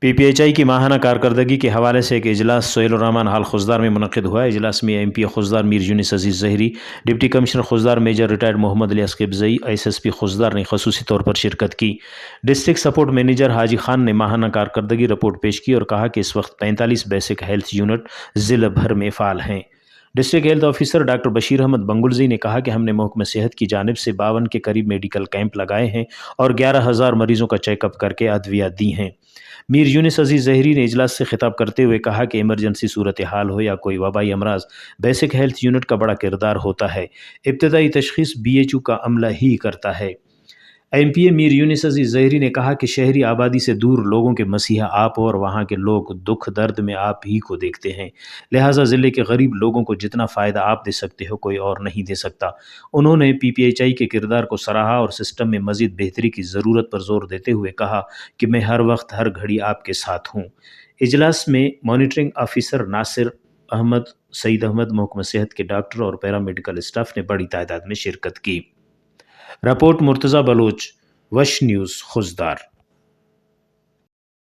P P H I کی ماہانہ کارکردگی کے حوالے سے ایک اجلاس سہیل الرحمان ہال خوزدار میں منعقد ہوا ہے۔ اجلاس میں ایم پی خوزدار میر یونس عزیز ظہری، ڈپٹی کمشنر خوزدار میجر ریٹائرڈ محمد الیاس قبزئی، ایس ایس پی خوزدار نے خصوصی طور پر شرکت کی۔ ڈسٹرکٹ سپورٹ مینیجر حاجی خان نے ماہانہ کارکردگی رپورٹ پیش کی اور کہا کہ اس وقت 45 بیسک ہیلتھ یونٹ ضلع بھر میں فعال ہیں۔ District health officer doctor Bashir Ahmed Bangulzai نے کہا کہ ہم نے محکمہ صحت کی جانب سے 52 کے قریب میڈیکل کیمپ لگائے ہیں اور 11,000 مریضوں کا چیک اپ کر کے ادویات دی ہیں۔ میر یونس عزیز ظہری نے اجلاس سے خطاب کرتے ہوئے کہا کہ ایمرجنسی صورتحال ہو یا کوئی وبائی امراض، بیسک ہیلتھ یونٹ کا بڑا کردار ہوتا ہے۔ ابتدائی تشخیص بی ایچ او کا عملہ ہی کرتا ہے۔ ایم پی اے میر یونس عزیز ظہری نے کہا کہ شہری آبادی سے دور لوگوں کے مسیحا آپ اور وہاں کے لوگ دکھ درد میں آپ ہی کو دیکھتے ہیں، لہٰذا ضلع کے غریب لوگوں کو جتنا فائدہ آپ دے سکتے ہو کوئی اور نہیں دے سکتا۔ انہوں نے پی پی ایچ آئی کے کردار کو سراہا اور سسٹم میں مزید بہتری کی ضرورت پر زور دیتے ہوئے کہا کہ میں ہر وقت ہر گھڑی آپ کے ساتھ ہوں۔ اجلاس میں مانیٹرنگ آفیسر ناصر احمد، سعید احمد، محکمہ صحت کے ڈاکٹر اور پیرامیڈیکل اسٹاف نے بڑی تعداد میں شرکت کی۔ رپورٹ مرتضی بلوچ، وش نیوز خوزدار۔